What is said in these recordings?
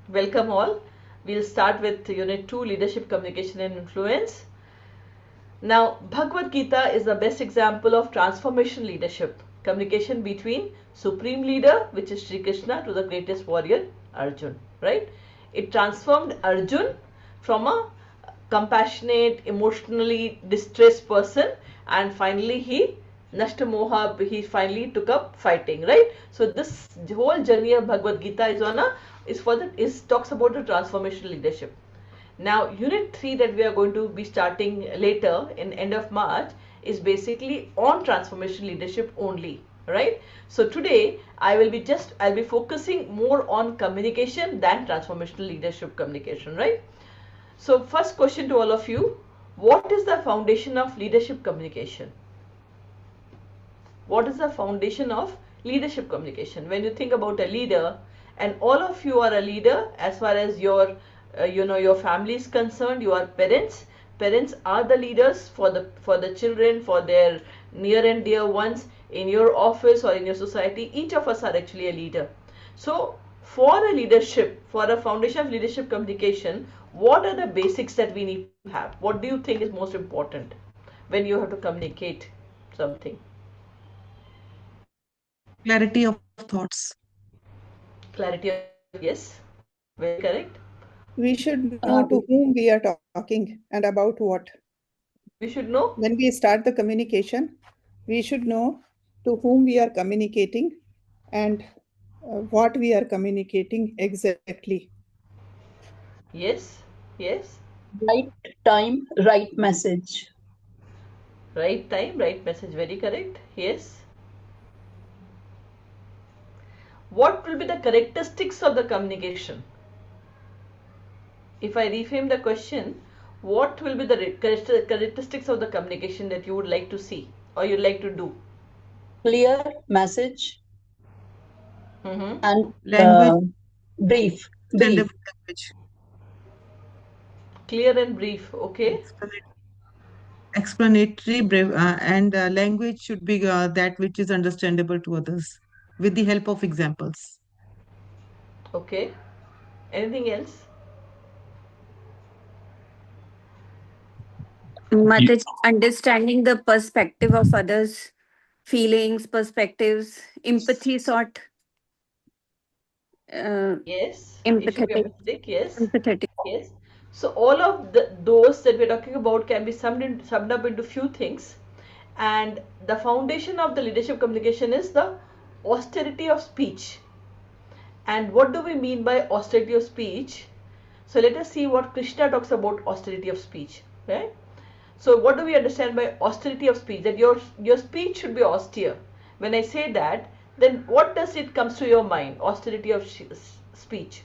Welcome all. We'll start with Unit 2, Leadership, Communication and Influence. Now, Bhagavad Gita is the best example of transformation leadership, communication between Supreme Leader, which is Sri Krishna, to the greatest warrior, Arjun, right? It transformed Arjun from a compassionate, emotionally distressed person, and finally he he finally took up fighting, right? So this whole journey of Bhagavad Gita is talks about the transformational leadership. Now, unit 3 that we are going to be starting later in end of March is basically on transformation leadership only, right? So today I'll be focusing more on communication than transformational leadership communication, right? So first question to all of you, what is the foundation of leadership communication? What is the foundation of leadership communication? When you think about a leader, and all of you are a leader as far as your your family is concerned, you are parents are the leaders for the children, for their near and dear ones, in your office or in your society. Each of us are actually a leader. So for a leadership, for a foundation of leadership communication, what are the basics that we need to have? What do you think is most important when you have to communicate something? Clarity of thoughts. Clarity of, yes, very correct. We should know to whom we are talking and about what. We should know. When we start the communication, we should know to whom we are communicating and what we are communicating exactly. Yes, yes. Right time, right message. Right time, right message, very correct. Yes. What will be the characteristics of the communication? If I reframe the question, what will be the characteristics of the communication that you would like to see or you'd like to do? Clear message and Language, brief. understandable language. Clear and brief, okay. Explanatory, brave, and language should be that which is understandable to others with the help of examples. Okay. Anything else? Mataji, understanding the perspective of others, feelings, perspectives, empathy sort, Yes, it should be empathetic, empathetic, yes. empathetic. Yes. So all of those that we're talking about can be summed up into few things. And the foundation of the leadership communication is the austerity of speech. And what do we mean by austerity of speech? So let us see what Krishna talks about austerity of speech. Right? So what do we understand by austerity of speech? That your speech should be austere. When I say that, then what does it comes to your mind? Austerity of speech.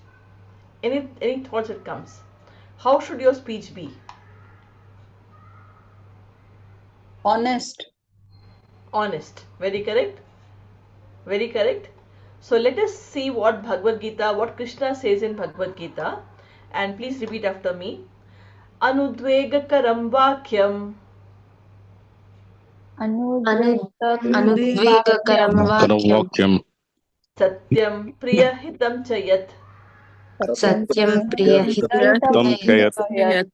Any thoughts that comes? How should your speech be? Honest. Honest. Very correct. Very correct. So let us see what Bhagavad Gita, what Krishna says in Bhagavad Gita, and please repeat after me. Anudvegakaram vakyam अनुद्वेगकरं वाक्यं satyam priyahitam chayat सत्यं प्रियहितं च यत्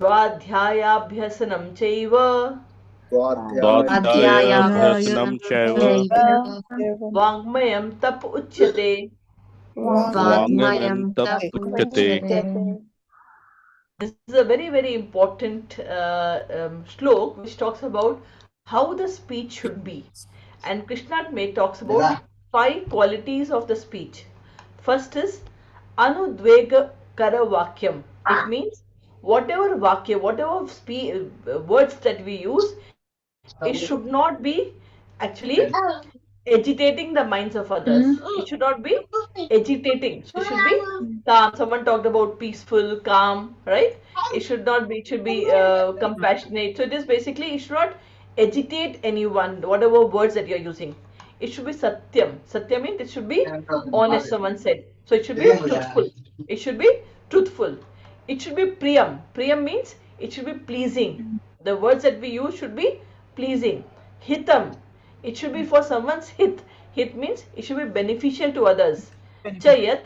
svadhyayabhyasanam chaiva स्वाध्यायाभ्यसनं चैव vangmayam tap uchyate. वाङ्मयं तप उच्यते. This is a very, very important shlok which talks about how the speech should be. And Krishna talks about 5 qualities of the speech. First is anudvega kara vakyam. It means whatever vakya, whatever words that we use, it should not be actually agitating the minds of others. It should not be agitating. It should be calm. Someone talked about peaceful, calm, right? It should not be. It should be compassionate. So it is basically, it should not agitate anyone. Whatever words that you are using, it should be satyam. Satyam means it should be honest. Someone said. So it should be truthful. It should be truthful. It should be priyam. Priyam means it should be pleasing. The words that we use should be pleasing. Hitam. It should be for someone's hit. Hit means it should be beneficial to others. Chayat.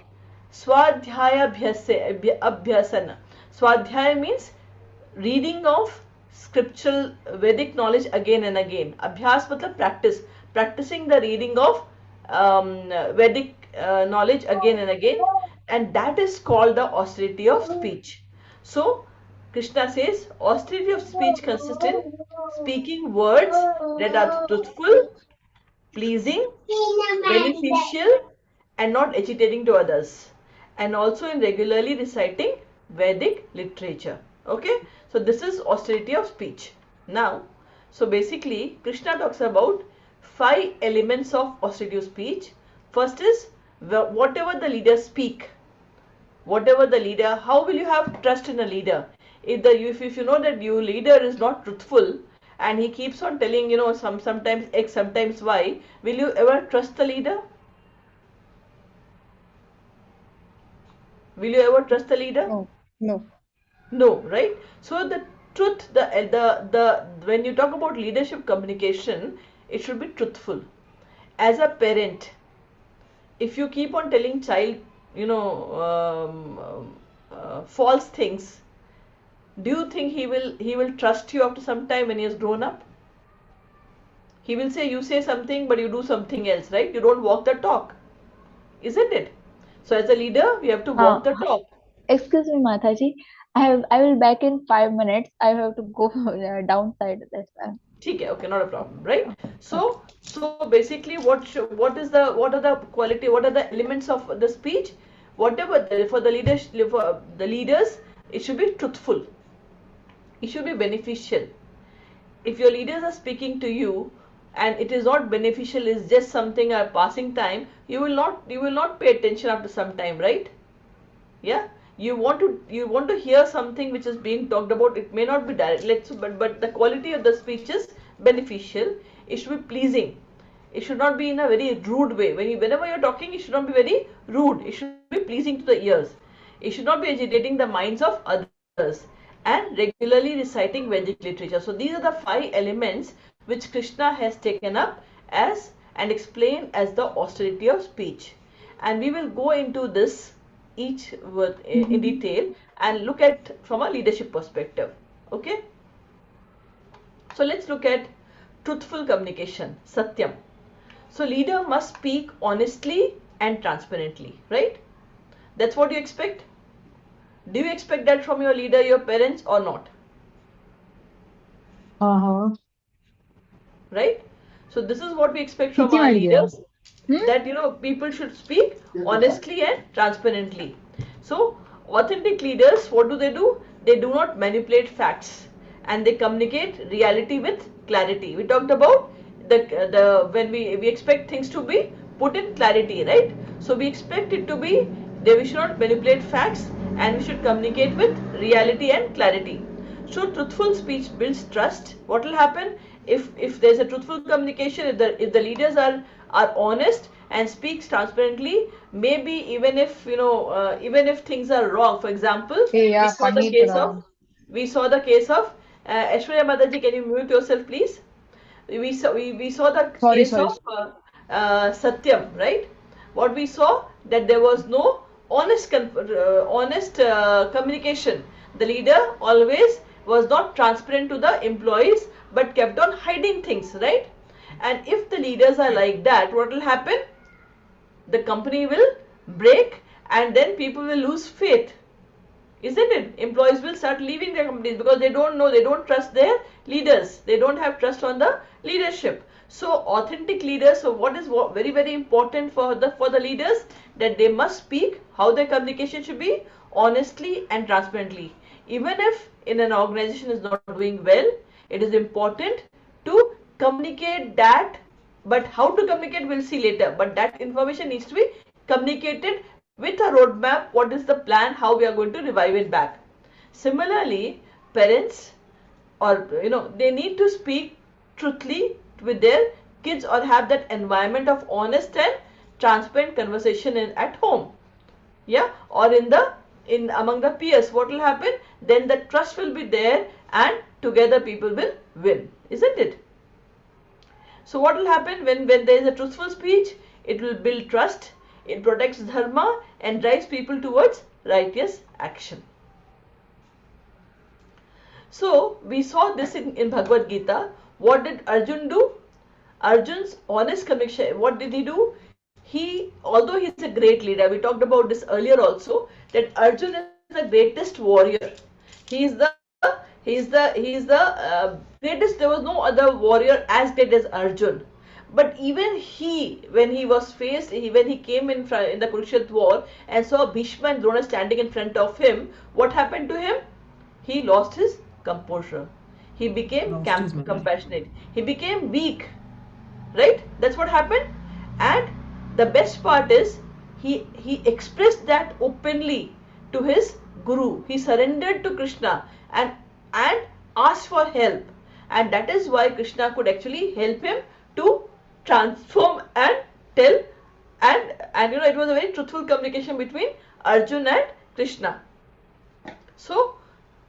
Swadhyaya abhyasana. Swadhyaya means reading of scriptural Vedic knowledge again and again. Abhyas matlab practice. Practicing the reading of Vedic knowledge again and again. And that is called the austerity of speech. So, Krishna says austerity of speech consists in speaking words that are truthful, pleasing, beneficial, and not agitating to others, and also in regularly reciting Vedic literature. Okay, so this is austerity of speech. Now, so basically, Krishna talks about 5 elements of austerity of speech. First is whatever the leaders speak, whatever the leader, how will you have trust in a leader? If you know that your leader is not truthful and he keeps on telling, sometimes X, sometimes Y, will you ever trust the leader? Will you ever trust the leader? No, no. No, right? So the truth, the when you talk about leadership communication, it should be truthful. As a parent, if you keep on telling child, false things, do you think he will trust you after some time when he has grown up? He will say, you say something but you do something else, right? You don't walk the talk, isn't it? So as a leader, we have to walk the talk. Excuse me, Mataji. I will back in 5 minutes. I have to go downside. That's why. Okay, not a problem, right? So basically, what are the quality? What are the elements of the speech? For the leaders, it should be truthful. It should be beneficial. If your leaders are speaking to you and it is not beneficial, is just something a passing time, you will not pay attention after some time, right? Yeah, you want to hear something which is being talked about. It may not be direct, but the quality of the speech is beneficial. It should be pleasing. It should not be in a very rude way. Whenever you're talking, it should not be very rude. It should be pleasing to the ears. It should not be agitating the minds of others, and regularly reciting Vedic literature. So these are the 5 elements which Krishna has taken up as and explained as the austerity of speech. And we will go into this each word in detail and look at from a leadership perspective. Okay, so let's look at truthful communication, satyam. So leader must speak honestly and transparently, right? That's what you expect. Do you expect that from your leader, your parents, or not? Right? So this is what we expect from our leaders, that people should speak honestly and transparently. So authentic leaders, what do? They do not manipulate facts and they communicate reality with clarity. We talked about the when we expect things to be put in clarity, right? So we expect it to be, we should not manipulate facts and we should communicate with reality and clarity. So truthful speech builds trust. What will happen if there's a truthful communication, if the leaders are honest and speaks transparently, maybe even if even if things are wrong. For example, we saw the case of Aishwarya Mataji, can you mute yourself please? We saw the case of Satyam, right? What we saw, that there was no honest communication. The leader always was not transparent to the employees but kept on hiding things, right? And if the leaders are like that, what will happen? The company will break and then people will lose faith, isn't it? Employees will start leaving their companies because they don't know, they don't trust their leaders, they don't have trust on the leadership. So authentic leaders, so what is very, very important for the leaders, that they must speak, how their communication should be, honestly and transparently. Even if in an organization is not doing well, it is important to communicate that. But how to communicate, we'll see later. But that information needs to be communicated with a roadmap. What is the plan, how we are going to revive it back. Similarly, parents, or they need to speak truthfully with their kids or have that environment of honest and transparent conversation at home, yeah, or in among the peers. What will happen? Then the trust will be there and together people will win, isn't it? So what will happen when there is a truthful speech? It will build trust, It protects dharma and drives people towards righteous action. So we saw this in Bhagavad Gita. What did Arjun do? Arjun's honest communication, what did he do? Although he's a great leader, we talked about this earlier also, that Arjun is the greatest warrior. He is the greatest. There was no other warrior as great as Arjun. But even when he was faced, when he came in the Kurukshetra war and saw Bhishma and Drona standing in front of him, what happened to him? He lost his composure. He became compassionate. He became weak. Right? That's what happened. And the best part is he expressed that openly to his guru. He surrendered to Krishna and asked for help. And that is why Krishna could actually help him to transform and tell, and it was a very truthful communication between Arjun and Krishna. So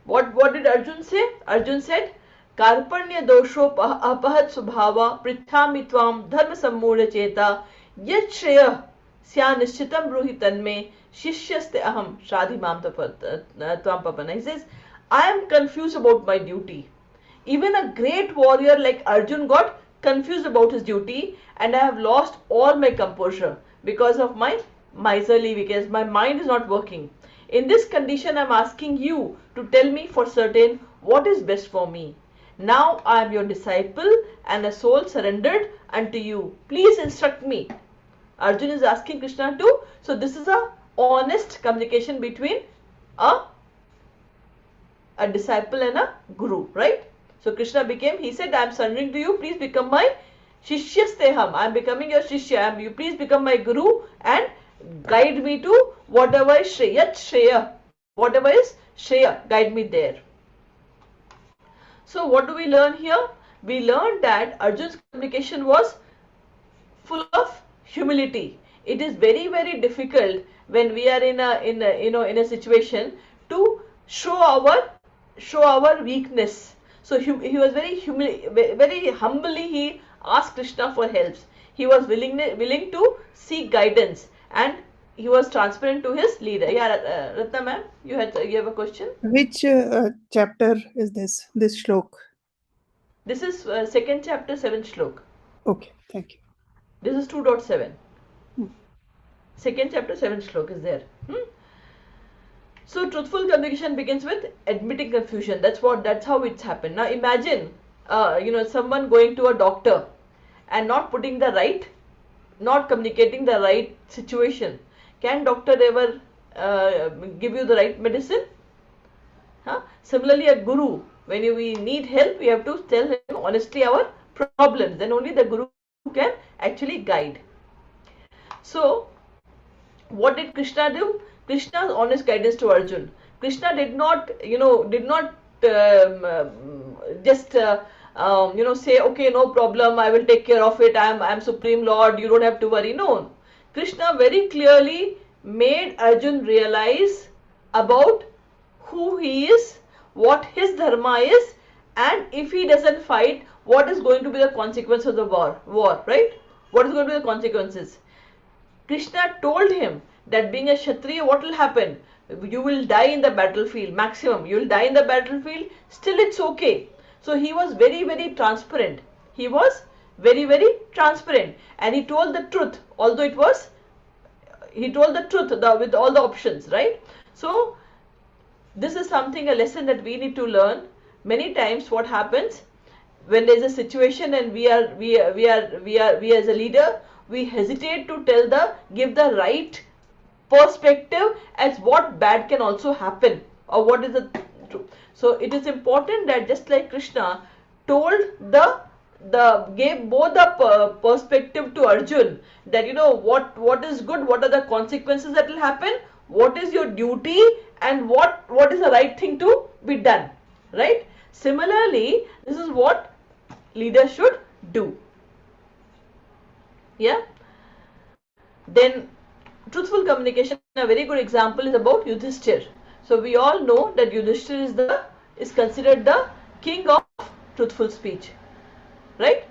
what did Arjun say? Arjun said, Karpanya dosho apahat subhava prithami tvam dharma sammudha cheta yat shreya sya nishchitam bruhi tanme shishyaste aham shradhimam tvam papana. He says, I am confused about my duty. Even a great warrior like Arjun got confused about his duty, and I have lost all my composure because of my miserly, because my mind is not working. In this condition, I am asking you to tell me for certain what is best for me. Now I am your disciple and a soul surrendered unto you. Please instruct me. Arjun is asking Krishna to. So this is a honest communication between a disciple and a guru, right? So Krishna he said, I am surrendering to you. Please become my Shishyasteham. I am becoming your Shishya. You please become my guru and guide me to whatever is Shreya. Whatever is Shreya, guide me there. So what do we learn here? We learned that Arjun's communication was full of humility. It is very, very difficult when we are in a situation to show our weakness. So he was very humbly he asked Krishna for help. He was willing to seek guidance, and he was transparent to his leader. Yeah, Ratna ma'am, you have a question. Which chapter is this shlok? This is second chapter, 7th shlok. Okay, thank you. This is 2.7. Second chapter, 7th shlok is there. So truthful communication begins with admitting confusion. That's how it's happened. Now imagine, someone going to a doctor and not communicating the right situation. Can doctor ever give you the right medicine? Similarly, a guru, when we need help, we have to tell him honestly our problems. Then only the guru can actually guide. So what did Krishna do? Krishna's honest guidance to Arjun. Krishna did not just say, okay, no problem, I will take care of it. I'm Supreme Lord. You don't have to worry. No, Krishna very clearly made Arjun realize about who he is, what his dharma is, and if he doesn't fight, what is going to be the consequence of the war, right? What is going to be the consequences? Krishna told him that being a Kshatriya, what will happen? You will die in the battlefield, maximum. You will die in the battlefield, still it's okay. So he was very, very transparent. He was very, very transparent. And he told the truth, although he told the truth with all the options, right? So this is a lesson that we need to learn. Many times what happens when there is a situation and we as a leader, we hesitate to give the right perspective as what bad can also happen or what is the truth. So it is important that just like Krishna told gave both the perspective to Arjun, that what is good, what are the consequences that will happen, what is your duty, and what is the right thing to be done, right? Similarly, this is what leaders should do. Yeah. Then truthful communication, a very good example is about Yudhishthir. So we all know that Yudhishthir is considered the king of truthful speech, right?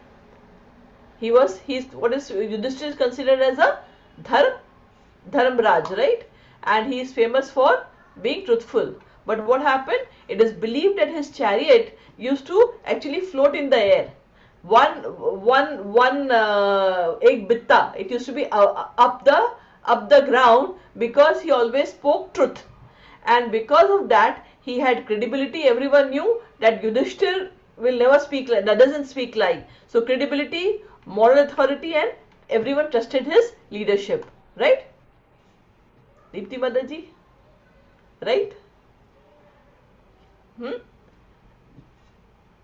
Yudhishthir is considered as a Dharmraj, right? And he is famous for being truthful. But what happened? It is believed that his chariot used to actually float in the air. One Ek bitta. It used to be up the ground because he always spoke truth, and because of that he had credibility. Everyone knew that Yudhishthir will never speak lie, that doesn't speak lie. So credibility, moral authority, and everyone trusted his leadership, right? Deepti Mataji, right? Hmm?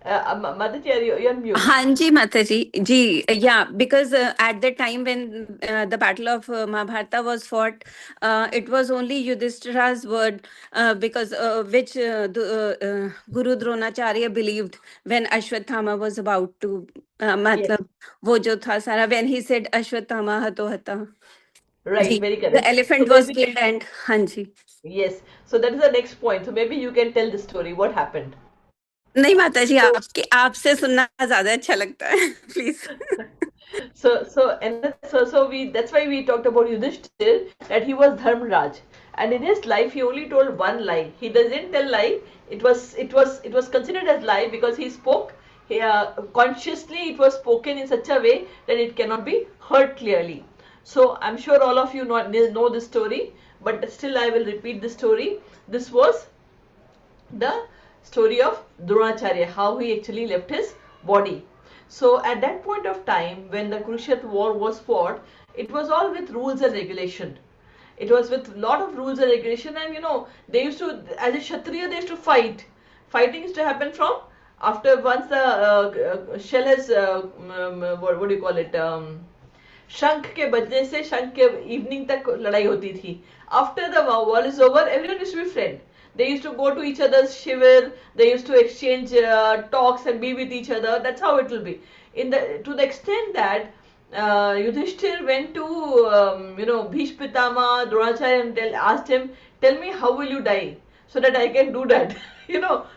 Mataji, you're on mute. Hanji Mataji, ji, yeah, because at the time when the Battle of Mahabharata was fought, it was only Yudhishthira's word, because which Guru Dronacharya believed when Ashwathama was about to, Yes, matlab, wo jo tha sara, when he said Ashwathama hato hata. right, Ji, very the correct. So elephant was maybe, killed and Hanji. yes, so that is the next point. So maybe you can tell the story. What happened? नहीं माताजी, So, आपके आपसे सुनना ज्यादा अच्छा लगता है please. so we, that's why we talked about Yudhishthir, that he was Dharmraj, and in his life he only told one lie. He doesn't tell lie. It was considered as lie because he spoke, consciously. It was spoken in such a way that it cannot be heard clearly. So I'm sure all of you know this story, but still I will repeat the story. This was the story of Dronacharya, how he actually left his body. So at that point of time, when the Kurukshetra war was fought, it was all with rules and regulation. It was with a lot of rules and regulation, and they used to, as a Kshatriya, they used to fight. Fighting used to happen from after once the shell has, what do you call it? शंख के बजने से शंख के evening तक लड़ाई होती थी. After the war is over, everyone used to be friend. They used to go to each other's shivir. They used to exchange talks and be with each other. That's how it will be. To the extent that Yudhishthir went to Bhishma Pitama, Dronacharya, and asked him, "Tell me, how will you die, so that I can do that?"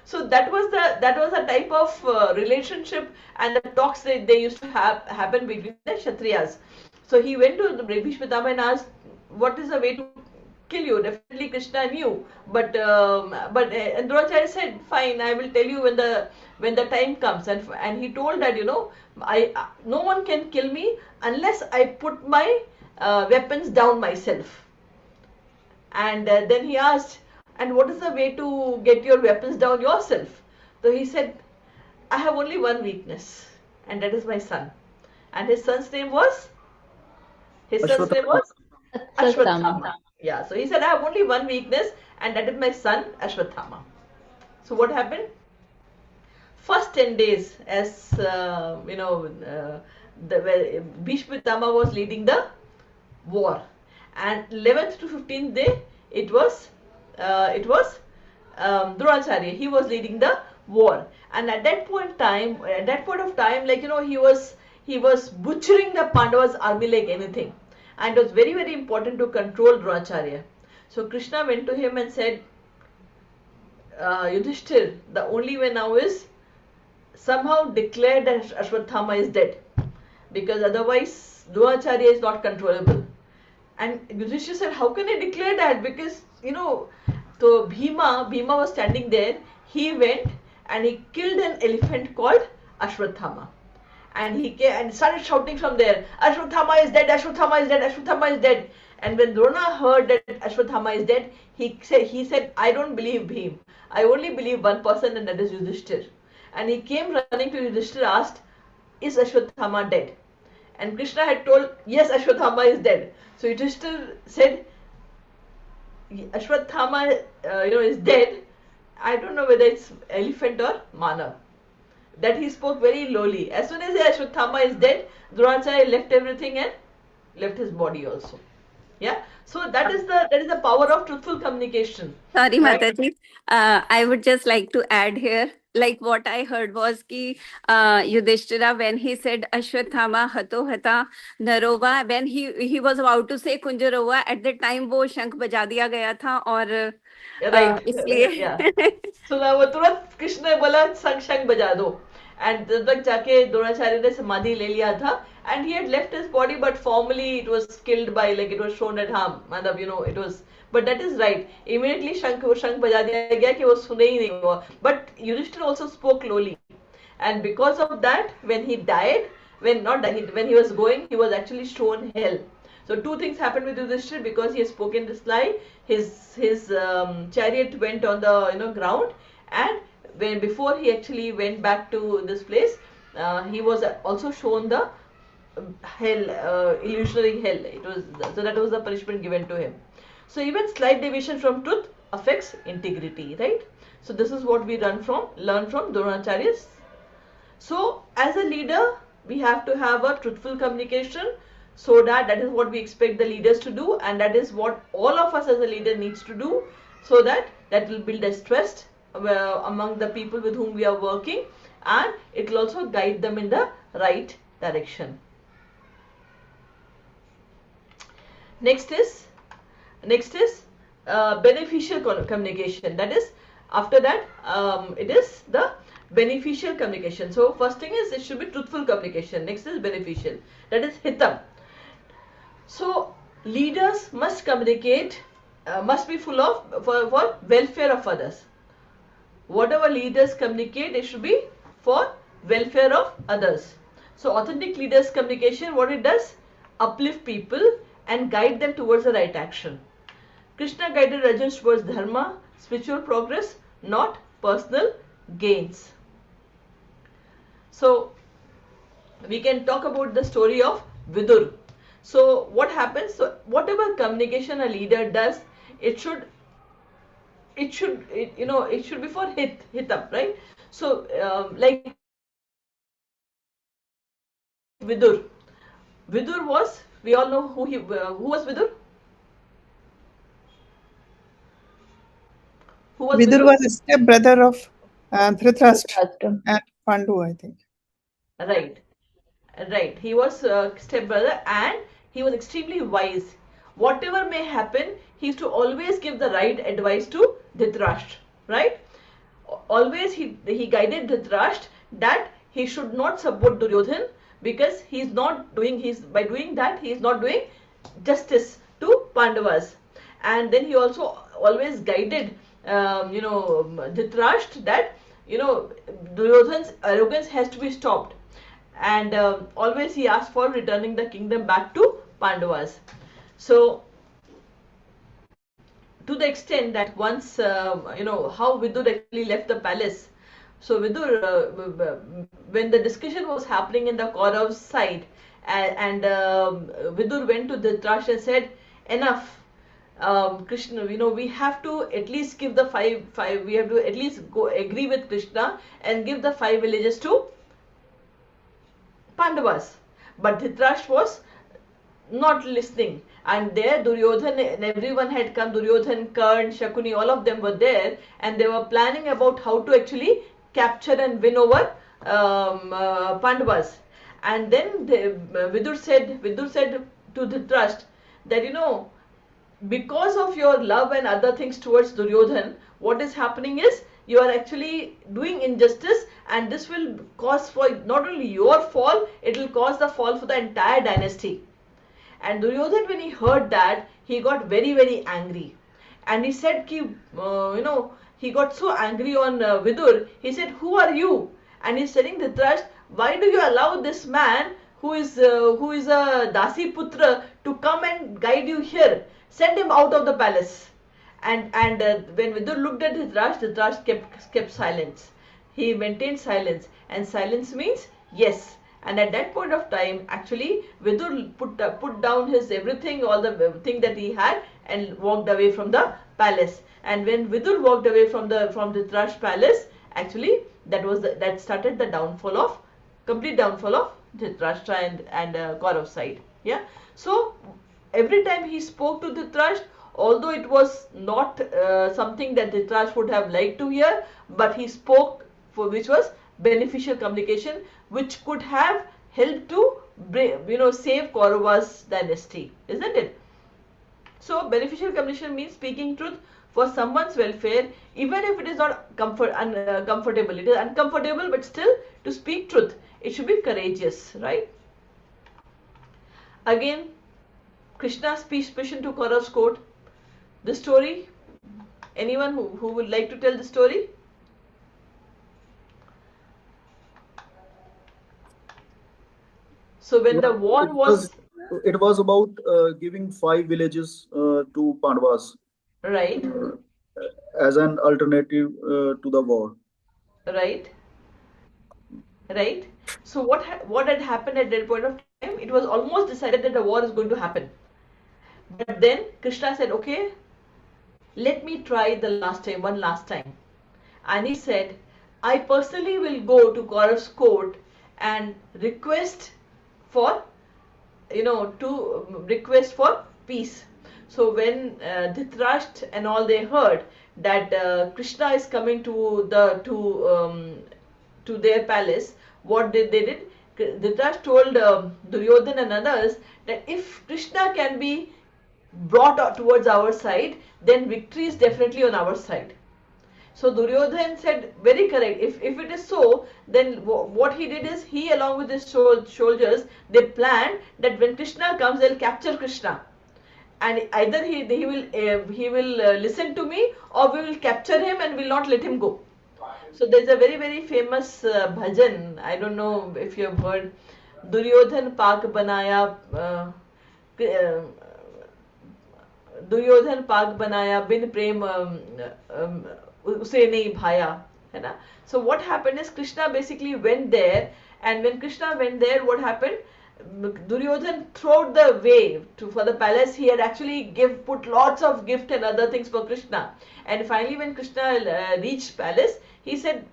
So that was a type of relationship, and the talks they used to have happen between the Kshatriyas. So he went to the Bhishma Pitama and asked, "What is the way to kill you?" Definitely Krishna knew, but and Dronacharya said, "Fine, I will tell you when the time comes." And he told that no one can kill me unless I put my weapons down myself. And then he asked, "And what is the way to get your weapons down yourself?" So he said, "I have only one weakness, and that is my son." And his son's name was Ashwathama. Yeah, so he said, "I have only one weakness, and that is my son Ashwathama." So what happened? First 10 days, as Bhishma Pitama was leading the war, and 11th to 15th day, it was Dronacharya. He was leading the war, and at that point of time, he was butchering the Pandavas' army like anything, and it was very, very important to control Dronacharya. So Krishna went to him and said, "Yudhishthir, the only way now is somehow declare that Ashwathama is dead, because otherwise Dronacharya is not controllable." And Yudhishthira said, "How can I declare that? Because so Bhima was standing there. He went and he killed an elephant called Ashwathama, and he came and started shouting from there, 'Ashwathama is dead! Ashwathama is dead! Ashwathama is dead!' And when Drona heard that Ashwathama is dead, he said, 'I don't believe Bhim. I only believe one person, and that is Yudhishthir.' And he came running to Yudhishthir, asked, 'Is Ashwathama dead?' And Krishna had told, 'Yes, Ashwathama is dead.' So Yudhishthir said, 'Ashwathama, is dead. I don't know whether it's elephant or Manav.' That he spoke very lowly. As soon as Ashwathama is dead, Dronacharya left everything and left his body also. Yeah. So that is the power of truthful communication. Sorry, Right? Mataji. I would just like to add here, like what I heard was ki Yudhishthira, when he said Ashwathama hato hata narova, when he was about to say Kunjarova, at the time वो शंख बजा दिया गया था और Right. Yeah. इसलिए So वो तुरंत कृष्ण ने बोला, "शंख शंख बजा दो." and तब तक जाके द्रोणाचार्य ने समाधि ले लिया था, and he had left his body, but formally it was killed by, like, it was shown at harm, मतलब it was, but that is right. Immediately शंख बजा दिया गया कि वो सुने ही नहीं हुआ, but Yudhishthira also spoke lowly, and because of that, when he died, when he was going, he was actually shown hell. So two things happened with Yudhishthira. Because he had spoken this lie, his chariot went on the ground, and when before he actually went back to this place, he was also shown the hell, illusionary hell. It was, so that was the punishment given to him. So even slight deviation from truth affects integrity, right? So this is what we learn from Dronacharya's. So as a leader, we have to have a truthful communication, so that is what we expect the leaders to do, and that is what all of us as a leader needs to do, so that will build a trust among the people with whom we are working, and it will also guide them in the right direction. Next is beneficial communication. That is, after that, it is the beneficial communication. So first thing is, it should be truthful communication. Next is beneficial. That is hitam. So leaders must communicate, must be full of for welfare of others. Whatever leaders communicate, it should be for welfare of others. So authentic leaders communication, what it does, uplift people and guide them towards the right action. Krishna guided Arjuna towards dharma, spiritual progress, not personal gains. So we can talk about the story of Vidur. So what happens? So whatever communication a leader does, it should be for hitam, right? So like Vidur was, we all know who was Vidur. Who was Vidur Vidur? was a step brother of Dhritarashtra Dhritarashtra. and Pandu, I think. Right. He was stepbrother, and he was extremely wise. Whatever may happen, he used to always give the right advice to Dhritarashtra, right? Always he guided Dhritarashtra that he should not support Duryodhan, because by doing that he is not doing justice to Pandavas. And then he also always guided Dhritarashtra that Duryodhan's arrogance has to be stopped, and always he asked for returning the kingdom back to Pandavas. So to the extent that once how Vidur actually left the palace. So Vidur, when the discussion was happening in the Kaurav's side, and Vidur went to Dhritarashtra and said, enough, Krishna, we have to at least give the five, we have to at least go agree with Krishna and give the 5 villages to Pandavas. But Dhritarashtra was not listening, and there Duryodhan and everyone had come. Duryodhan, Karn, Shakuni, all of them were there, and they were planning about how to actually capture and win over Pandavas. And then Vidur said to Dhritarashtra that because of your love and other things towards Duryodhan, what is happening is you are actually doing injustice, and this will cause for not only your fall, it will cause the fall for the entire dynasty. And Duryodhan, when he heard that, he got very, very angry, and he said he got so angry on Vidur. He said, who are you? And he's telling Dhritarashtra, why do you allow this man who is a Dasi Putra to come and guide you here? Send him out of the palace. And when Vidur looked at Dhritarashtra kept silence. He maintained silence, and silence means yes. And at that point of time, actually, Vidur put down his everything, all the thing that he had, and walked away from the palace. And when Vidur walked away from Dhritarashtra's palace, actually, that started the complete downfall of Dhritarashtra and Kaurav side. Yeah. So every time he spoke to Dhritarashtra, although it was not something that Dhritarashtra would have liked to hear, but he spoke which was beneficial communication, which could have helped to save Kaurava's dynasty, isn't it? So beneficial communication means speaking truth for someone's welfare, even if it is not comfortable. It is uncomfortable, but still to speak truth, it should be courageous, right? Again, Krishna's speech to Kaurav's court. The story. Anyone who would like to tell the story? So when the war it was about giving 5 villages to Pandavas, right, as an alternative to the war. right, right. So what had happened at that point of time? It was almost decided that the war is going to happen. But then Krishna said, okay, let me try one last time. And he said, I personally will go to Kaurav's court and request for, request for peace. So when Dhritarashtra and all, they heard that Krishna is coming to their palace, what they did? Dhritarashtra told Duryodhana and others that if Krishna can be brought towards our side, then victory is definitely on our side. So Duryodhana said, very correct. If it is so, then what he did is, he along with his soldiers, they planned that when Krishna comes, they'll capture Krishna, and either he will listen to me, or we will capture him and will not let him go. So there's a very, very famous bhajan. I don't know if you have heard. Duryodhan Pak Banaya. Duryodhan पाक बनाया बिन प्रेम उसे नहीं भाया, है ना. So what happened is, Krishna basically went there, and when Krishna went there, what happened? Duryodhan throughout the way for the palace, he had actually put lots of gift and other things for Krishna. And finally when Krishna reached palace, he said,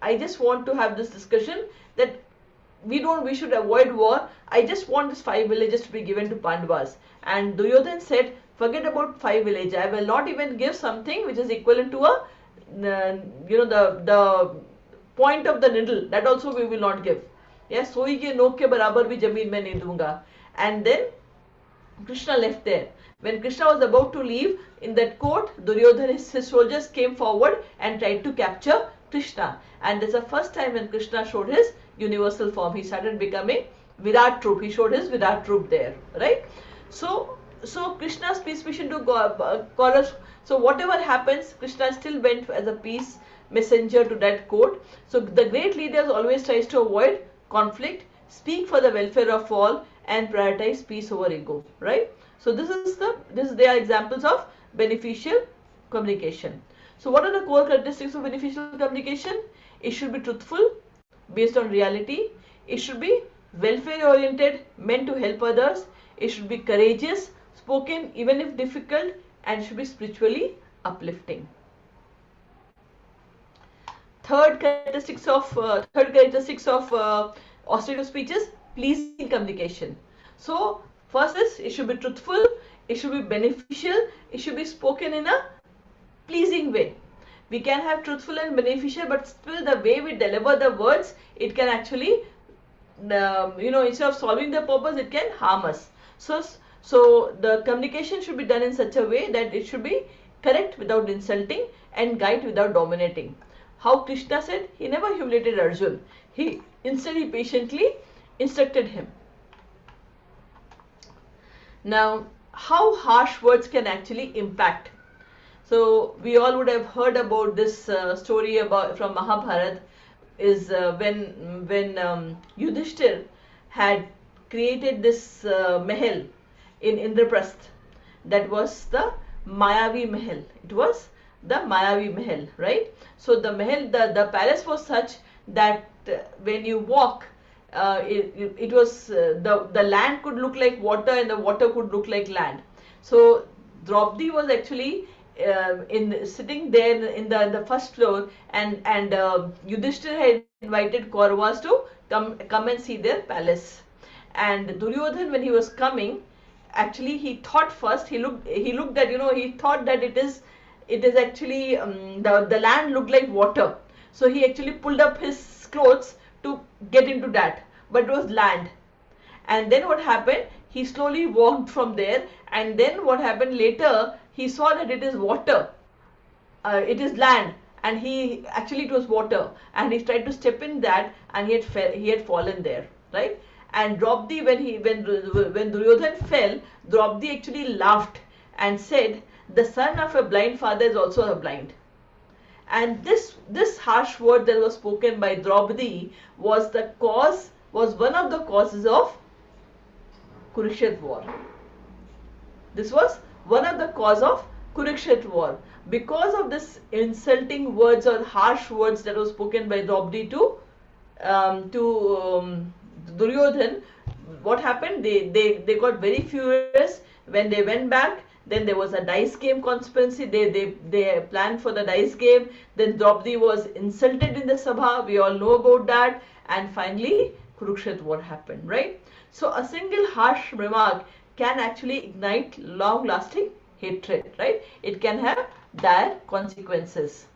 I just want to have this discussion that we should avoid war. I just want these 5 villages to be given to Pandavas. And Duryodhan said, forget about 5 villages. I will not even give something which is equivalent to a the point of the needle. That also we will not give. Yes, सोई के नोक के बराबर भी जमीन में नहीं दूंगा. And then Krishna left there. When Krishna was about to leave, in that court, Duryodhana, his soldiers came forward and tried to capture Krishna. And that's the first time when Krishna showed his universal form. He started becoming Virat Roop. He showed his Virat Roop there, right? So Krishna's peace mission to Kauravas. So whatever happens, Krishna still went as a peace messenger to that court. So the great leaders always tries to avoid conflict, speak for the welfare of all, and prioritize peace over ego, right? So they are examples of beneficial communication. So what are the core characteristics of beneficial communication? It should be truthful, based on reality. It should be welfare oriented, meant to help others. It should be courageous, spoken even if difficult, and should be spiritually uplifting. Third characteristics of austerity speech is pleasing communication. So first is, it should be truthful, it should be beneficial, it should be spoken in a pleasing way. We can have truthful and beneficial, but still the way we deliver the words, it can actually, instead of solving the purpose, it can harm us. So the communication should be done in such a way that it should be correct without insulting and guide without dominating. How Krishna said, he never humiliated Arjuna. Instead he patiently instructed him. Now, how harsh words can actually impact. So we all would have heard about this story from Mahabharata, is when Yudhishthir had created this mahal in Indraprasth. That was the Mayavi Mahal. It was the Mayavi Mahal, right? So the Mahal, the palace was such that when you walk, it was the land could look like water and the water could look like land. So Draupadi was actually sitting there in the first floor, and Yudhishthira had invited Kauravas to come and see their palace. And Duryodhan, when he was coming, actually he thought first, he looked at, he thought that it is actually the land looked like water. So he actually pulled up his clothes to get into that, but it was land. And then what happened, he slowly walked from there, and then what happened later, he saw that it is water, it is land, and he actually, it was water, and he tried to step in that, and he had fallen there, right? And Draupadi, when Duryodhan fell, Draupadi actually laughed and said, the son of a blind father is also a blind. And this harsh word that was spoken by Draupadi was one of the causes of Kurukshetra war. This was one of the cause of Kurukshetra war. Because of this insulting words or harsh words that was spoken by Draupadi to Duryodhan, what happened? They got very furious. When they went back, then there was a dice game conspiracy. They planned for the dice game. Then Draupadi was insulted in the Sabha. We all know about that. And finally, Kurukshetra war happened, right? So a single harsh remark can actually ignite long-lasting hatred, right? It can have dire consequences.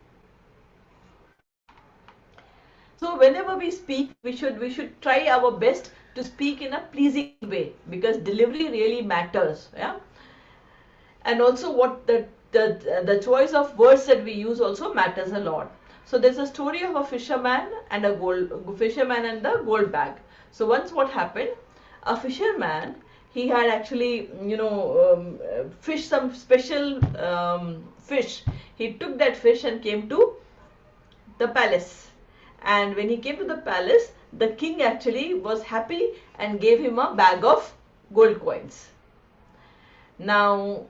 So whenever we speak, we should try our best to speak in a pleasing way, because delivery really matters. Yeah, and also what the choice of words that we use also matters a lot. So there's a story of a fisherman and the gold bag. So once what happened, a fisherman, he had actually fished some special fish. He took that fish and came to the palace. And when he came to the palace, the king actually was happy and gave him a bag of gold coins. Now,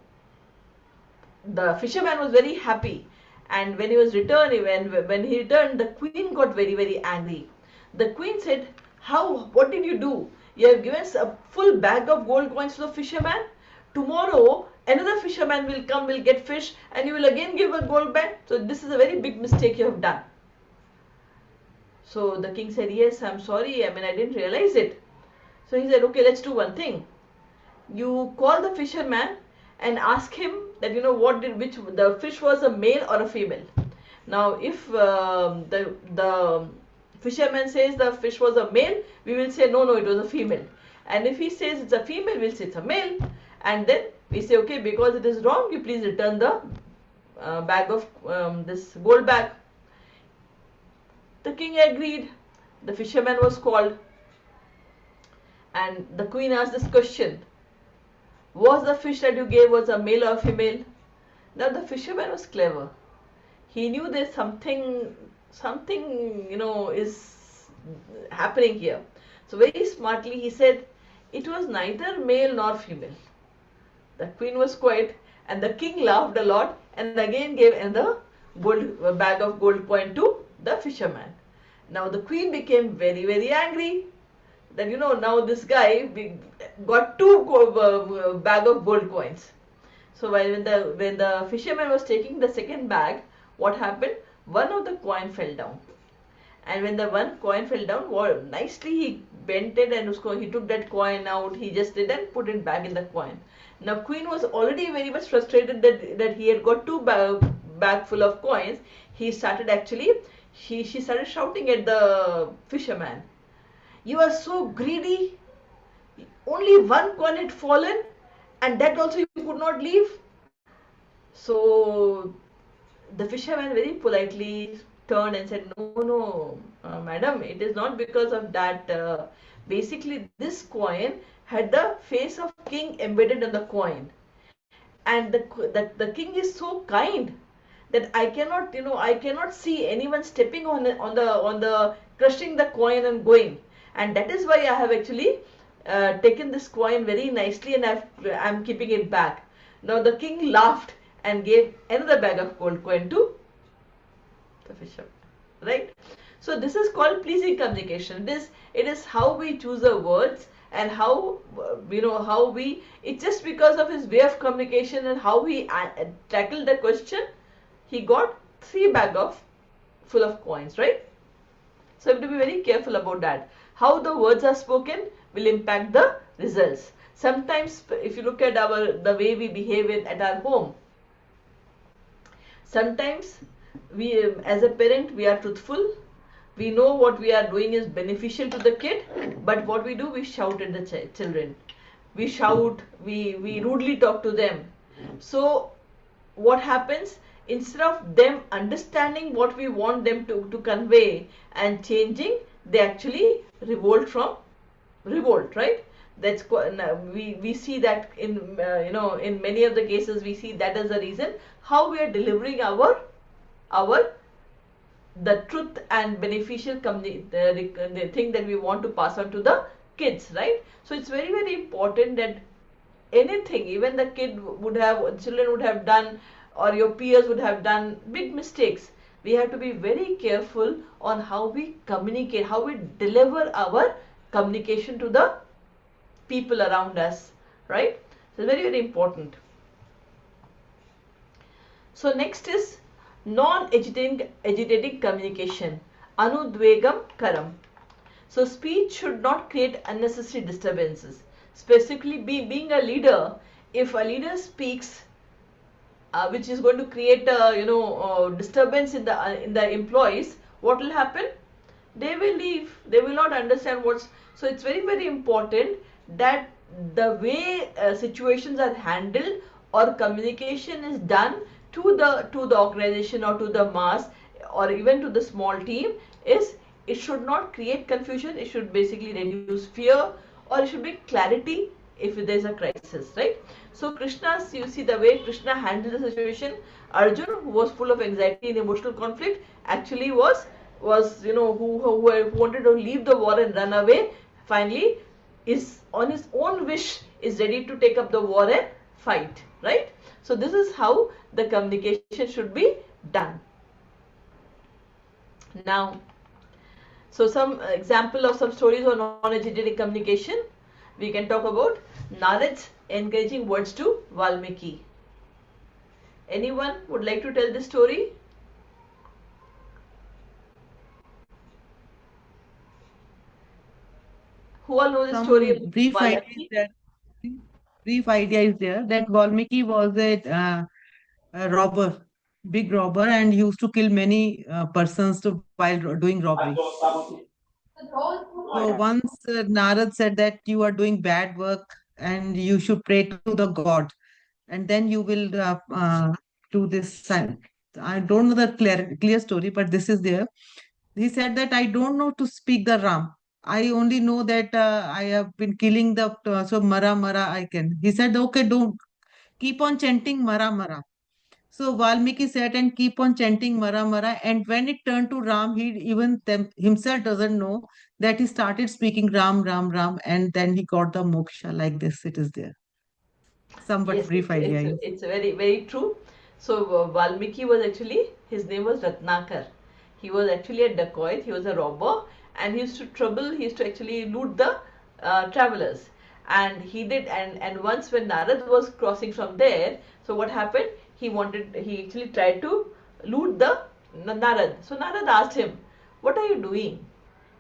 the fisherman was very happy, and when he was returning, when he returned, the queen got very, very angry. The queen said, what did you do? You have given us a full bag of gold coins to the fisherman. Tomorrow, another fisherman will come, will get fish, and you will again give a gold bag. So this is a very big mistake you have done. So the king said, yes, I'm sorry. I didn't realize it. So he said, okay, let's do one thing. You call the fisherman and ask him that, which the fish was a male or a female. Now, if the fisherman says the fish was a male, we will say, no, it was a female. And if he says it's a female, we'll say it's a male. And then we say, okay, because it is wrong, you please return the bag of this gold bag. The king agreed. The fisherman was called, and the queen asked this question: was the fish that you gave was a male or female? Now the fisherman was clever. He knew there's something is happening here. So very smartly he said, it was neither male nor female. The queen was quiet, and the king laughed a lot and again gave another bag of gold coin to the fisherman. Now the queen became very, very angry that now this guy got two bag of gold coins. So when the fisherman was taking the second bag, what happened? One of the coin fell down, and when the one coin fell down, nicely he bent it and he took that coin out. He just did and put it back in the coin. Now queen was already very much frustrated that he had got two bag full of coins. She started shouting at the fisherman, you are so greedy. Only one coin had fallen, and that also you could not leave. So the fisherman very politely turned and said, no, madam, it is not because of that. Basically, this coin had the face of king embedded in the coin, and the king is so kind that I cannot see anyone stepping on the crushing the coin and going, and that is why I have actually taken this coin very nicely, and I'm keeping it back. Now the king laughed and gave another bag of gold coin to the fisherman, right? So this is called pleasing communication. It is how we choose the words, and how it's just because of his way of communication and how he tackled the question, he got 3 bag full of coins, right? So we have to be very careful about that. How the words are spoken will impact the results. Sometimes if you look at the way we behave at our home, sometimes we as a parent, we are truthful. We know what we are doing is beneficial to the kid, but what we do, we shout at the children. we shout, we rudely talk to them. So what happens, instead of them understanding what we want them to convey and changing, they actually revolt, right? We see that in in many of the cases we see that as the reason how we are delivering our the truth and beneficial the thing that we want to pass on to the kids, right? So it's very, very important that anything, even the children would have done, or your peers would have done big mistakes, we have to be very careful on how we communicate, how we deliver our communication to the people around us, right? So very, very important. So next is non-agitating communication, anudvegam karam. So speech should not create unnecessary disturbances. Specifically, being a leader, if a leader speaks, which is going to create disturbance in the employees, what will happen? They will leave. They will not understand what's. So it's very, very important that the way situations are handled or communication is done to the organization or to the mass or even to the small team is, it should not create confusion. It should basically reduce fear, or it should be clarity if there is a crisis, right? So Krishna's, you see the way Krishna handled the situation. Arjun, who was full of anxiety and emotional conflict, actually was who wanted to leave the war and run away, finally is on his own wish is ready to take up the war and fight, right? So this is how the communication should be done. Now, so some example of some stories on non-agitating communication. We can talk about Narad's encouraging words to Valmiki. Anyone would like to tell this story? Who all know the story Some about brief Valmiki? idea is there that Valmiki was a robber, big robber, and used to kill many persons while doing robbery. So once Narad said that you are doing bad work and you should pray to the God, and then you will do this sign. I don't know the clear story, but this is there. He said that I don't know to speak the Ram. I only know that I have been killing the so Mara Mara I can. He said, okay, don't keep on chanting Mara Mara. So Valmiki sat and keep on chanting Mara Mara. And when it turned to Ram, he even himself doesn't know that he started speaking Ram, Ram, Ram, and then he got the moksha like this. It is there. Somewhat Yes, brief idea. Yes. it's very, very true. So Valmiki was actually, his name was Ratnakar. He was actually a dacoit. He was a robber, and he used to he used to actually loot the travelers. And he did, and once when Narad was crossing from there, so what happened? He actually tried to loot the Narad. So Narad asked him, "What are you doing?"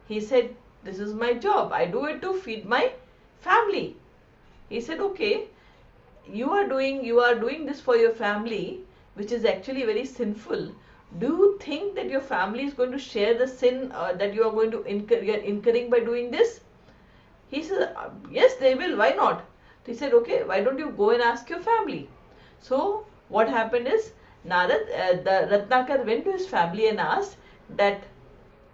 He said, "This is my job. I do it to feed my family." He said, "Okay, you are doing this for your family, which is actually very sinful. Do you think that your family is going to share the sin that you are going to incurring by doing this?" He said, "Yes, they will. Why not?" He said, "Okay, why don't you go and ask your family?" So what happened is, the Ratnakar went to his family and asked that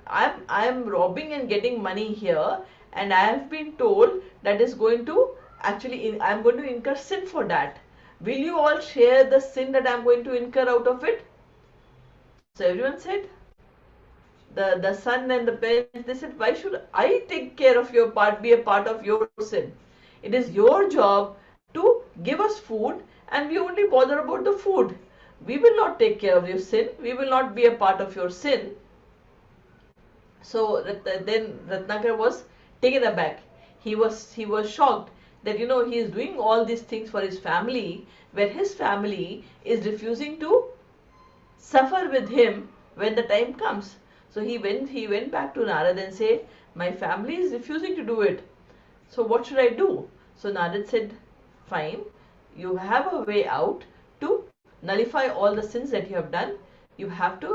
I'm robbing and getting money here, and I have been told that is going to actually I'm going to incur sin for that. Will you all share the sin that I'm going to incur out of it? So everyone said, the son and the parents, they said, why should I take care of your part, be a part of your sin? It is your job to give us food, and we only bother about the food. We will not take care of your sin. We will not be a part of your sin. So then Ratnakar was taken aback. He was shocked that he is doing all these things for his family, where his family is refusing to suffer with him when the time comes. So he went back to Narad and said, "My family is refusing to do it. So what should I do?" So Narad said, "Fine, you have a way out to nullify all the sins that you have done. You have to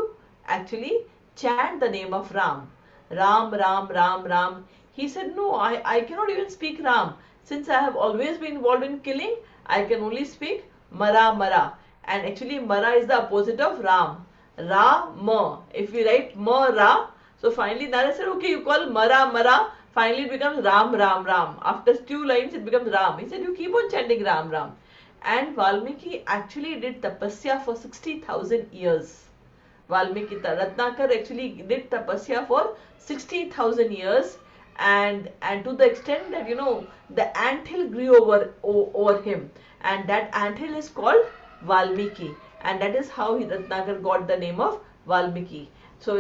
actually chant the name of Ram. Ram, Ram, Ram, Ram." He said, "No, I cannot even speak Ram. since I have always been involved in killing, I can only speak Mara Mara. And actually Mara is the opposite of Ram. Ra Ma. If we write Ma Ra, so finally Narad said, okay, you call Mara Mara. Finally it becomes Ram Ram Ram. After 2 lines it becomes Ram. He said, you keep on chanting Ram Ram. And Valmiki actually did tapasya for 60,000 years. Valmiki Ratnakar actually did tapasya for 60,000 years, and to the extent that the anthill grew over him, and that anthill is called Valmiki, and that is how Ratnakar got the name of Valmiki. So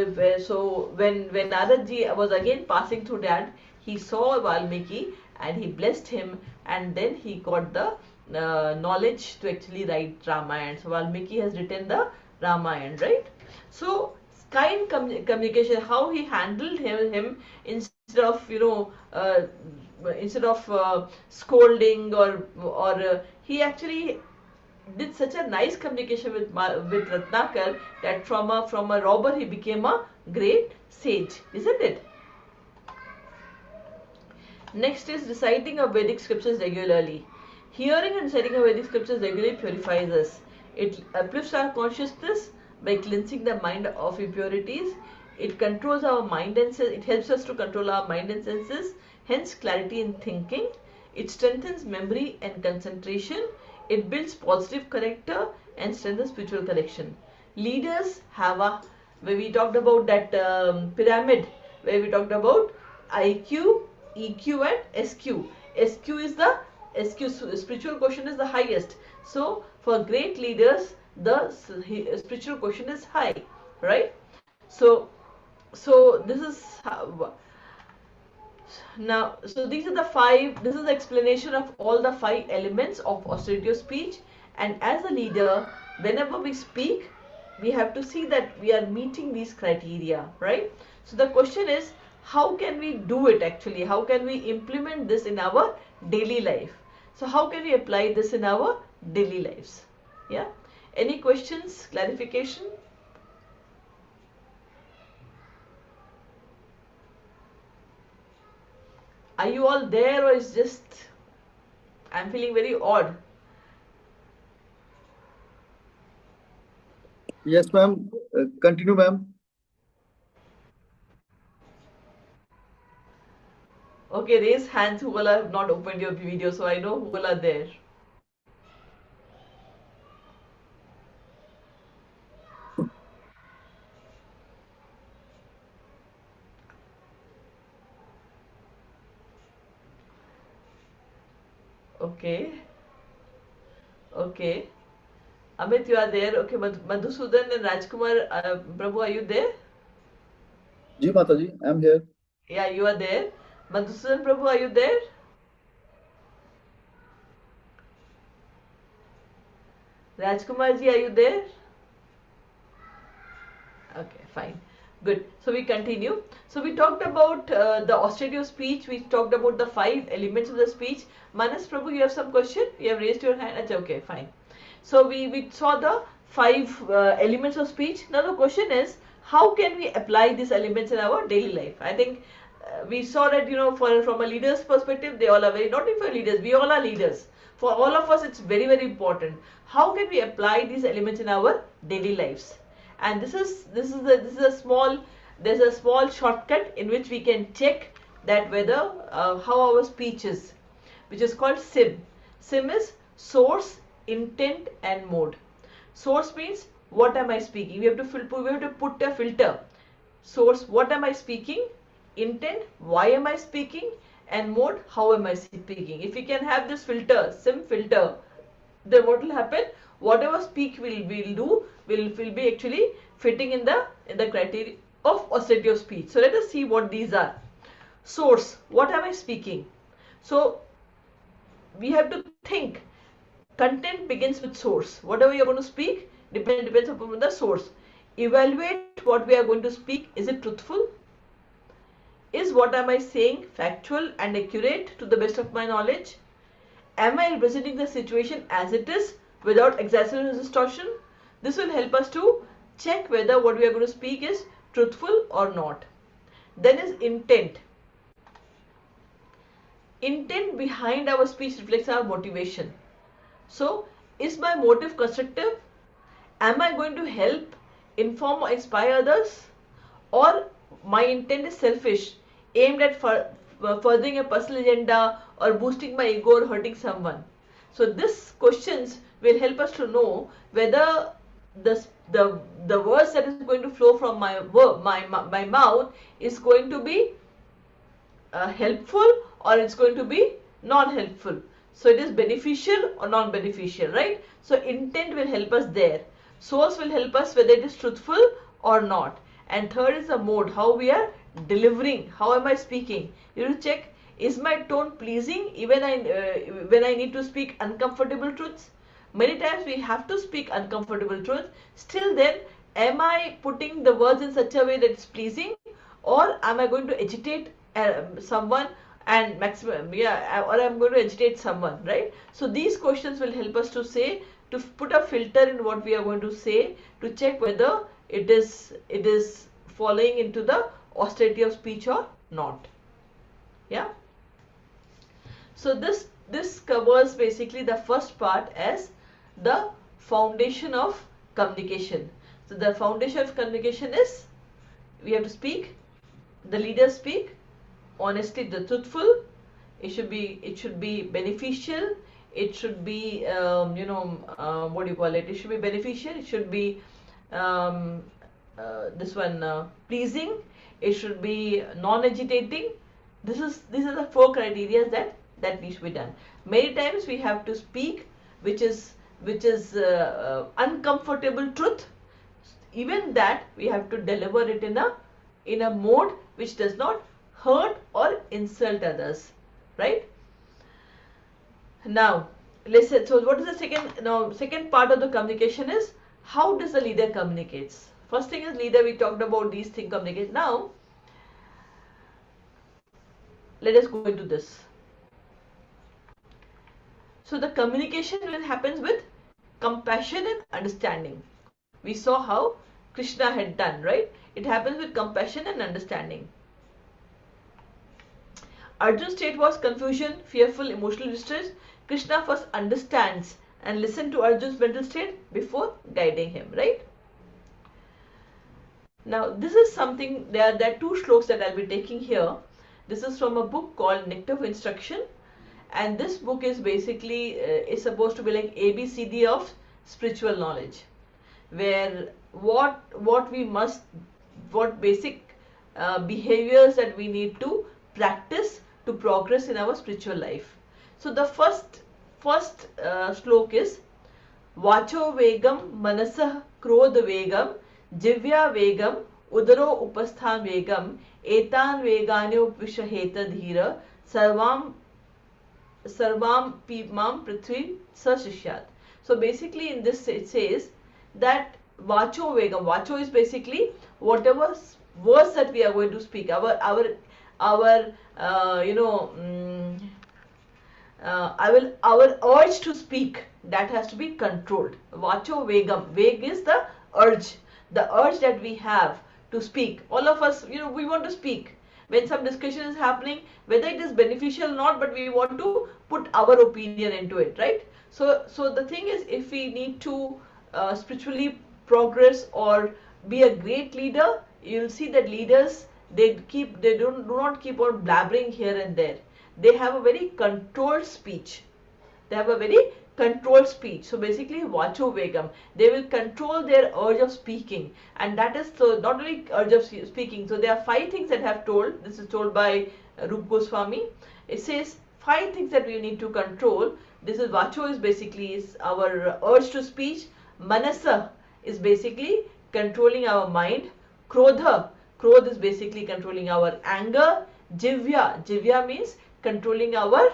when Narad ji was again passing through that, he saw Valmiki and he blessed him, and then he got the knowledge to actually write Ramayana. So Valmiki has written the Ramayana, right? So kind communication, how he handled him instead of scolding, or he actually did such a nice communication with Ratnakar, that from a robber he became a great sage, isn't it? Next is reciting of Vedic scriptures regularly. Hearing and reciting of Vedic scriptures regularly purifies us. It uplifts our consciousness by cleansing the mind of impurities. It controls our mind and senses. It helps us to control our mind and senses, hence clarity in thinking. It strengthens memory and concentration. It builds positive character and strengthens spiritual connection. Leaders have where we talked about that pyramid, where we talked about IQ, EQ and SQ. SQ spiritual quotient is the highest. So for great leaders, the spiritual quotient is high, right? So this is how, now, so these are the five. This is the explanation of all the 5 elements of austerity of speech. And as a leader, whenever we speak, we have to see that we are meeting these criteria, right? So the question is, how can we do it actually? How can we implement this in our daily life? So how can we apply this in our daily lives? Yeah. Any questions, clarification? Are you all there, or is just I'm feeling very odd? Yes, ma'am. Continue, ma'am. Okay, raise hands who all have not opened your video, so I know who all are there. Okay. Okay. Amit, you are there. Okay, Madhusudan and Rajkumar, Prabhu, are you there? Ji Mataji, I'm here. Yeah, you are there. Madhusudan Prabhu, are you there? Rajkumar ji, are you there? Okay, fine. Good. So we continue. So we talked about the austerity of speech. We talked about the 5 elements of the speech. Manas Prabhu, you have some question? You have raised your hand. Okay, fine. So we saw the 5 elements of speech. Now the question is, how can we apply these elements in our daily life? I think we saw that, from a leader's perspective, they all are very, not even for leaders, we all are leaders. For all of us, it's very, very important. How can we apply these elements in our daily lives? And this is a small, there's a small shortcut in which we can check that whether how our speech is, which is called SIM. SIM is source, intent and mode. Source means what am I speaking? We have to put a filter. Source, what am I speaking? Intent, why am I speaking? And mode, how am I speaking? If we can have this filter, SIM filter, then what will happen? Whatever speak we'll do will be actually fitting in the criteria of austerity of speech. So let us see what these are. Source, what am I speaking? So we have to think. Content begins with source. Whatever you're going to speak depends upon the source. Evaluate what we are going to speak. Is it truthful? Is what am I saying factual and accurate to the best of my knowledge? Am I representing the situation as it is without exaggeration or distortion? This will help us to check whether what we are going to speak is truthful or not. Then is intent. intent behind our speech reflects our motivation. So, is my motive constructive? Am I going to help, inform, or inspire others? Or my intent is selfish, aimed at furthering a personal agenda or boosting my ego or hurting someone? So, these questions will help us to know whether the, the words that is going to flow from my mouth is going to be helpful or it's going to be non-helpful. So it is beneficial or non-beneficial, right? So intent will help us there. Source will help us whether it is truthful or not. And third is the mode, how we are delivering, how am I speaking. You will check, is my tone pleasing even when I need to speak uncomfortable truths. Many times we have to speak uncomfortable truths. Still then, am I putting the words in such a way that it's pleasing, or am I going to agitate someone and maximum, or I'm going to agitate someone, right? So these questions will help us to say, to put a filter in what we are going to say, to check whether it is falling into the austerity of speech or not. Yeah. So this covers basically the first part as the foundation of communication. So the foundation of communication is, we have to speak, the leaders speak, honestly, the truthful, it should be beneficial, it should be what do you call it, it should be beneficial, it should be pleasing, it should be non-agitating. These are the 4 criteria that needs to be done. Many times we have to speak which is uncomfortable truth. Even that we have to deliver it in a mode which does not hurt or insult others, right? Now listen, so what is the second part of the communication is, how does the leader communicates? First thing is leader, we talked about these things communicate. Now let us go into this. So the communication happens with compassion and understanding. We saw how Krishna had done, right? It happens with compassion and understanding. Arjun's state was confusion, fearful, emotional distress. Krishna first understands and listens to Arjun's mental state before guiding him, right? Now this is something, there are 2 shlokas that I'll be taking here. This is from a book called Nectar of Instruction, and this book is basically is supposed to be like ABCD of spiritual knowledge, where what basic behaviors that we need to practice to progress in our spiritual life. So the first slok is Vacho Vegam Manasah Krodha Vegam Jivya Vegam Udaro Upastha Vegam Etan Veganyo Vishaheta Dhira Sarvam Pimam Prithvi Sashishyat. So basically in this it says that Vacho Vegam, Vacho is basically whatever words that we are going to speak, our urge to speak, that has to be controlled. Vacho Vegam, Veg is the urge that we have to speak. All of us, we want to speak. When some discussion is happening, whether it is beneficial or not, but we want to put our opinion into it, right? So the thing is, if we need to spiritually progress or be a great leader, you'll see that leaders, they do not keep on blabbering here and there. They have a very controlled speech. So basically Vacho Vegam, they will control their urge of speaking, and that is, so not only urge of speaking. So there are 5 things that I have told. This is told by Rup Goswami. It says 5 things that we need to control. This is Vacho is basically is our urge to speech. Manasa is basically controlling our mind. Krodha is basically controlling our anger. Jivya means controlling our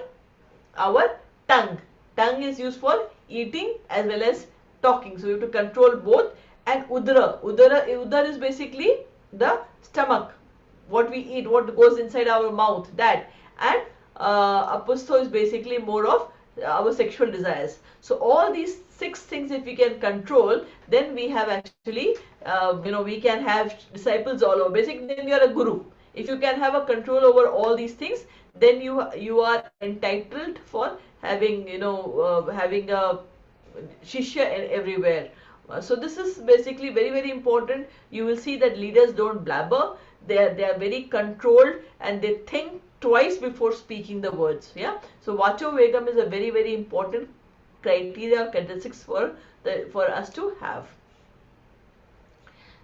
tongue. Tongue is used for eating as well as talking. So you have to control both. And Udara is basically the stomach. What we eat, what goes inside our mouth, that. And Apusto is basically more of our sexual desires. So all these 6 things if we can control, then we have actually, we can have disciples all over. Basically then we are a guru. If you can have a control over all these things, then you are entitled for having having a shishya everywhere. So this is basically very very important. You will see that leaders don't blabber. They are very controlled and they think twice before speaking the words. Yeah. So vacho vegam is a very very important criteria characteristics for us to have.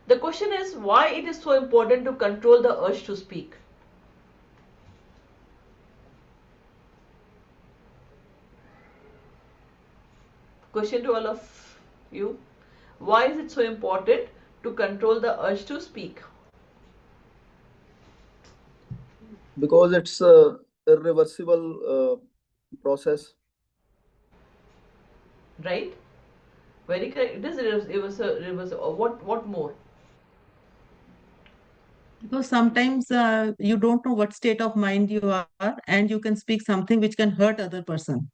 The question is why it is so important to control the urge to speak. Question to all of you. Why is it so important to control the urge to speak? Because it's a irreversible process. Right? Very correct. It is reversible. What more? Because sometimes you don't know what state of mind you are, and you can speak something which can hurt other person.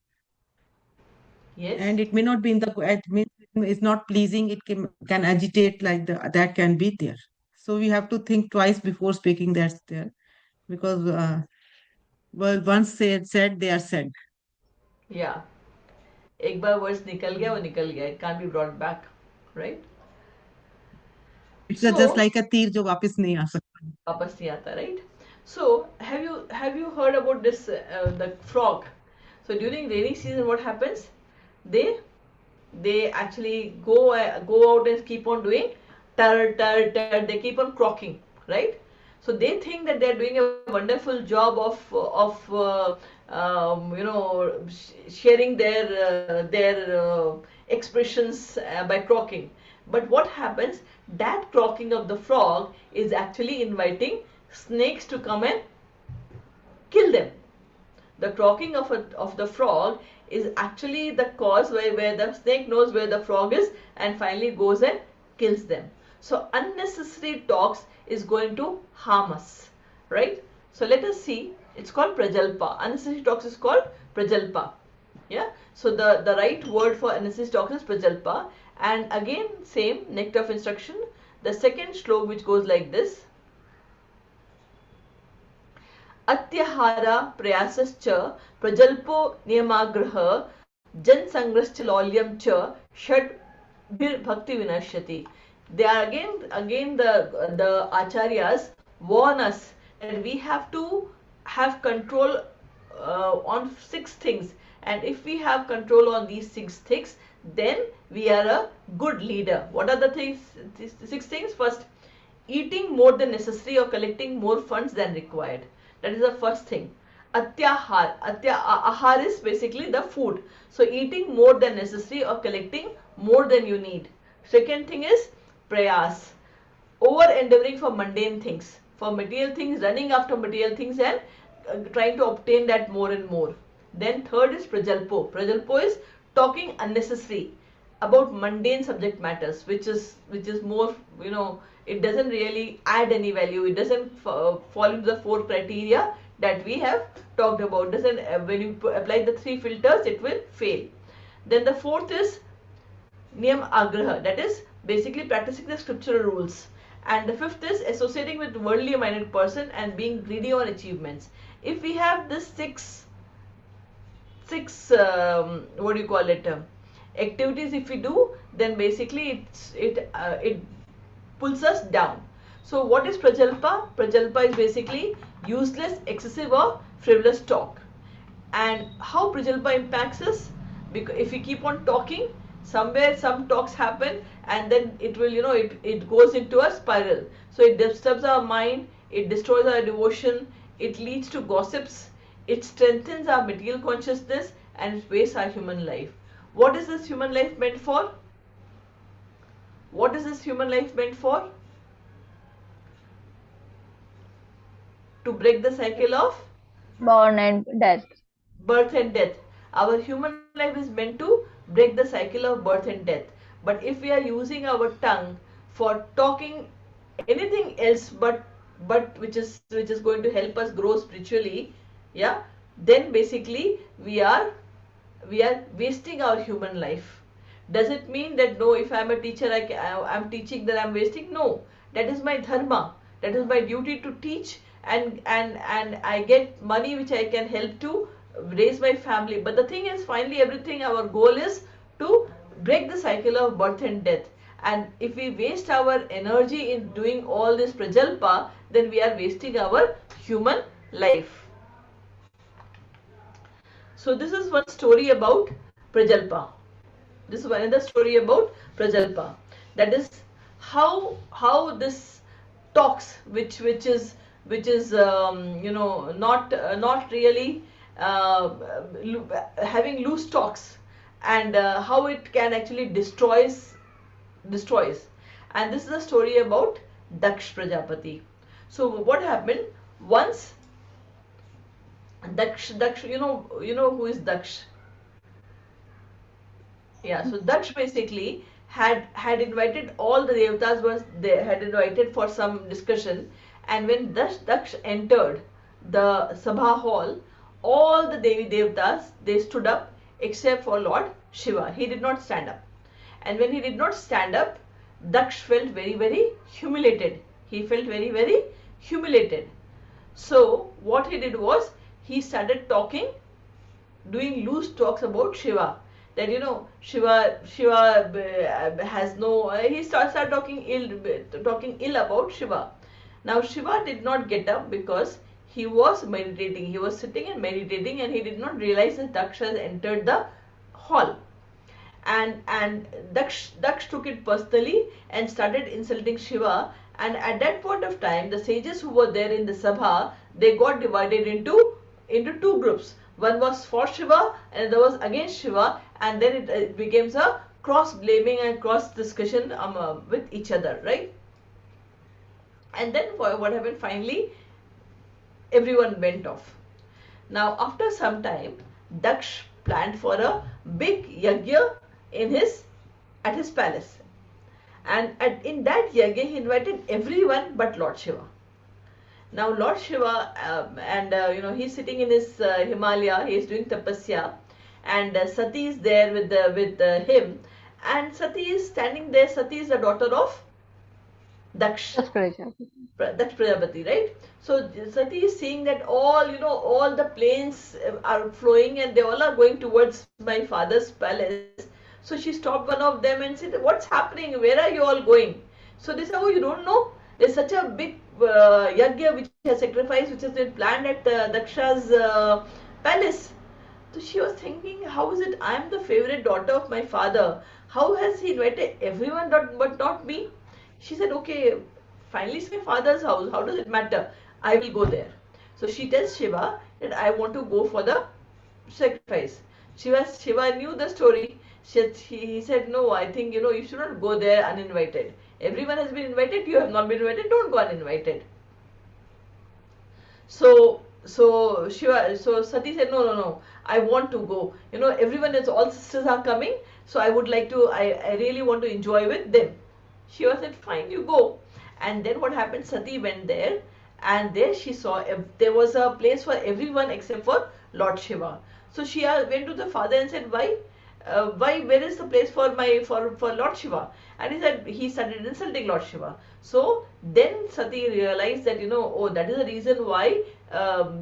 Yes. And it may not be in the, it means it's not pleasing, it can agitate, like that can be there. So we have to think twice before speaking, that's there. Because, well, once said, they are said. Yeah. एक बार words निकल गया वो निकल गया. It can't be brought back. Right? It's just So like a तीर जो वापस नहीं आ सकता. वापस नहीं आता. Right? So have you heard about this the frog? So during rainy season, what happens? They they actually go out and keep on doing tar tar tar. They keep on croaking, right? So they think that they're doing a wonderful job of sharing their expressions by croaking. But what happens? That croaking of the frog is actually inviting snakes to come and kill them. The croaking of the frog is actually the cause where the snake knows where the frog is and finally goes and kills them. So unnecessary talks is going to harm us, right? So let us see. It's called prajalpa. Unnecessary talks is called prajalpa. Yeah. So the right word for unnecessary talks is prajalpa. And again, same nectar of instruction. The second slok which goes like this. अत्याहार प्रयासश्च प्रजल्पो नियमाग्रह जनसंग्रश्च लौल्यम च षड्भिर्भक्ति विनश्यति. They are again the acharyas warn us that we have to have control on 6 things, and if we have control on these 6 things, then we are a good leader. What are the things? These 6 things. First, eating more than necessary or collecting more funds than required. That is the first thing. Atyahar. Ahar is basically the food. So eating more than necessary or collecting more than you need. Second thing is prayas. Over endeavoring for mundane things, for material things, running after material things and trying to obtain that more and more. Then third is prajalpo. Prajalpo is talking unnecessary about mundane subject matters, which is more, it doesn't really add any value. It doesn't fall into the 4 criteria that we have talked about. Doesn't when you apply the 3 filters, it will fail. Then the fourth is niyam agraha, that is basically practicing the scriptural rules. And the fifth is associating with worldly minded person and being greedy on achievements. If we have this six what do you call it, activities, if we do, then basically it pulls us down. So what is prajalpa? Prajalpa is basically useless, excessive or frivolous talk. And how prajalpa impacts us? Because if we keep on talking, somewhere some talks happen and then it will, it goes into a spiral. So it disturbs our mind, it destroys our devotion, it leads to gossips, it strengthens our material consciousness and it wastes our human life. What is this human life meant for? What is this human life meant for? To break the cycle of Born and death. birth and death. Our human life is meant to break the cycle of birth and death. But if we are using our tongue for talking anything else but which is going to help us grow spiritually, yeah, then basically we are wasting our human life. Does it mean that no, if I'm a teacher, I'm teaching, that I'm wasting? No, that is my dharma. That is my duty to teach and I get money which I can help to raise my family. But the thing is, finally everything, our goal is to break the cycle of birth and death. And if we waste our energy in doing all this prajalpa, then we are wasting our human life. So this is one story about prajalpa. This is another story about prajalpa. That is how this talks, which is not really having loose talks, and how it can actually destroys. And this is a story about Daksh Prajapati. So what happened once? Daksh, you know who is Daksh? Yeah, so Daksh basically had invited all the devatas, was they had invited for some discussion, and when Daksh entered the Sabha hall, all the Devi Devatas, they stood up except for Lord Shiva. He did not stand up. And when he did not stand up, Daksh felt very, very humiliated. He felt very, very humiliated. So what he did was, he started talking, doing loose talks about Shiva. That Shiva has no. He started talking ill about Shiva. Now Shiva did not get up because he was meditating. He was sitting and meditating, and he did not realize that Daksh has entered the hall. And Daksh took it personally and started insulting Shiva. And at that point of time, the sages who were there in the Sabha, they got divided into two groups. One was for Shiva and the other was against Shiva, and then it became a cross blaming and cross discussion with each other, right? And then what happened? Finally, everyone went off. Now after some time, Daksh planned for a big yajna at his palace, and in that yajna he invited everyone but Lord Shiva. Now Lord Shiva, he's sitting in his Himalaya, he is doing tapasya, and Sati is there with him, and Sati is standing there. Sati is the daughter of Daksh. Daksh Prajapati, right? So Sati is seeing that all the planes are flowing and they all are going towards my father's palace. So she stopped one of them and said, "What's happening? Where are you all going?" So they said, "Oh, you don't know? There's such a big yajna which has sacrifice, which has been planned at Daksha's palace." So she was thinking, how is it I am the favorite daughter of my father? How has he invited everyone but not me? She said, "Okay, finally it's my father's house. How does it matter? I will go there." So she tells Shiva that I want to go for the sacrifice. Shiva knew the story. He said, "No, I think you should not go there uninvited. Everyone has been invited. You have not been invited. Don't go uninvited." So Sati said, "No, I want to go. Everyone is, all sisters are coming. So I would like to. I really want to enjoy with them." Shiva said, "Fine, you go." And then what happened? Sati went there, and there she saw there was a place for everyone except for Lord Shiva. So she went to the father and said, "Why? Where is the place for Lord Shiva?" And he started insulting Lord Shiva. So then Sati realized that that is the reason why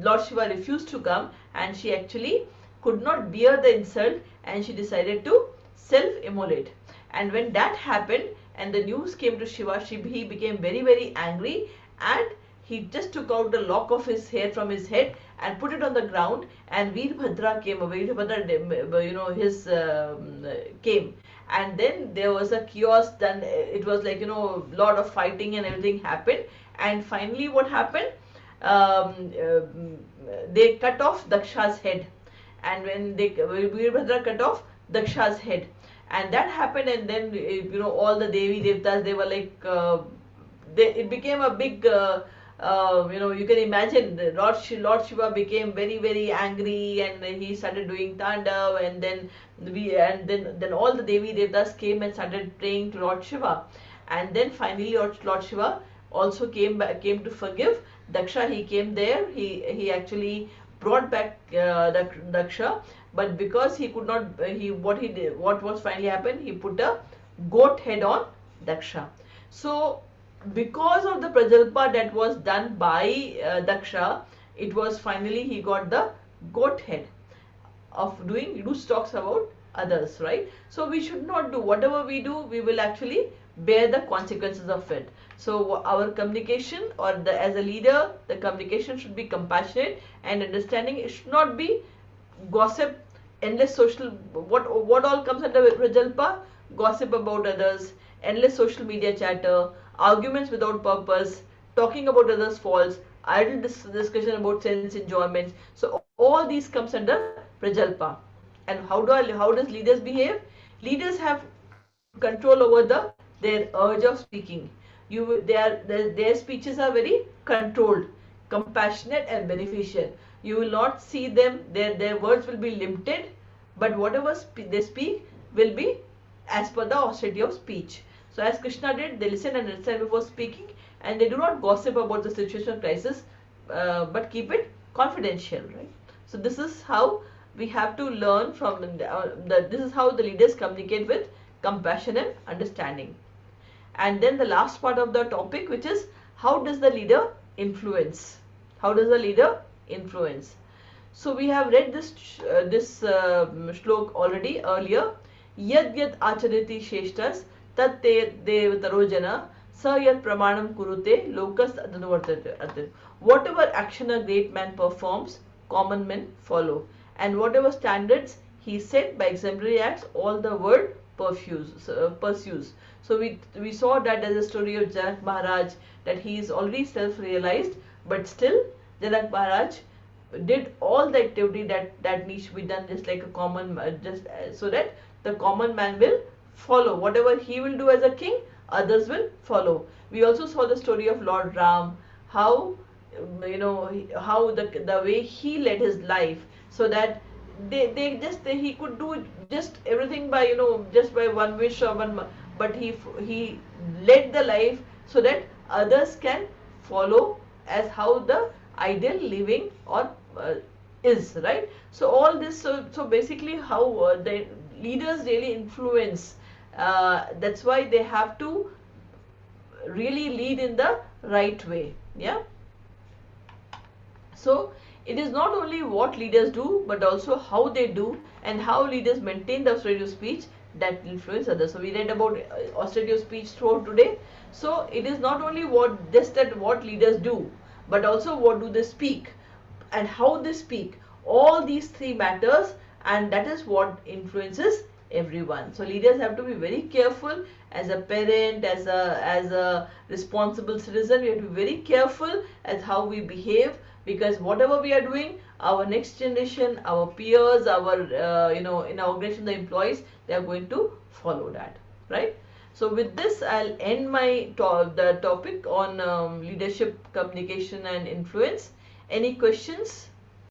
Lord Shiva refused to come, and she actually could not bear the insult, and she decided to self-immolate. And when that happened and the news came to Shiva, he became very, very angry, and he just took out the lock of his hair from his head and put it on the ground, and Veerbhadra came, came, and then there was a chaos. Then it was like lot of fighting and everything happened, and finally what happened? They cut off Daksha's head, and when Veerbhadra cut off Daksha's head, and that happened, and then all the Devi Devtas, they were like it became a big you can imagine Lord Shiva became very, very angry, and he started doing Tandav, and then all the Devi Devtas came and started praying to Lord Shiva, and then finally Lord Shiva also came to forgive Daksha. He came there, he actually brought back Daksha, but because he could not, what was finally happened, he put a goat head on Daksha. So because of the prajalpa that was done by Daksha, it was finally he got the goat head of doing loose talks about others, right? So we should not do whatever we do, we will actually bear the consequences of it. So our communication, or as a leader, the communication should be compassionate and understanding. It should not be gossip, endless social, what all comes under Prajalpa? Gossip about others, endless social media chatter, arguments without purpose, talking about others' faults, idle discussion about sense enjoyment. So all these comes under Prajalpa. And how does leaders behave? Leaders have control over their urge of speaking. Their speeches are very controlled, compassionate and beneficial. You will not see them, their words will be limited, but whatever they speak will be as per the austerity of speech. So as Krishna did, they listen and understand before speaking, and they do not gossip about the situation of crisis, but keep it confidential, right? So this is how we have to learn from this is how the leaders communicate with compassion and understanding. And then the last part of the topic, which is how does the leader influence? How does the leader influence? So we have read this shlok already earlier. Yad yad achariti sheshtas tat te devataro jana sa yad pramanam kurute lokas adhanuvartate. Whatever action a great man performs, common men follow. And whatever standards he set by exemplary acts, all the world pursues. So we saw that as a story of Janak Maharaj, that he is already self-realized, but still Janak Maharaj did all the activity that needs to be done, just like a common so that the common man will follow. Whatever he will do as a king, others will follow. We also saw the story of Lord Ram, how how the way he led his life, so that he could do just everything by just by one wish or one, but he led the life so that others can follow as how the ideal living or is, right? So all this, so basically how the leaders really influence, that's why they have to really lead in the right way. Yeah. So it is not only what leaders do, but also how they do and how leaders maintain the austerity of speech that influence others. So we read about austerity of speech throughout today. So it is not only what leaders do, but also what do they speak and how they speak. All these three matters, and that is what influences everyone. So leaders have to be very careful. As a parent, as a responsible citizen, we have to be very careful as how we behave, because whatever we are doing, our next generation, our peers, our in our organization, the employees, they are going to follow that, right? So with this, I'll end my the topic on leadership, communication and influence. Any questions?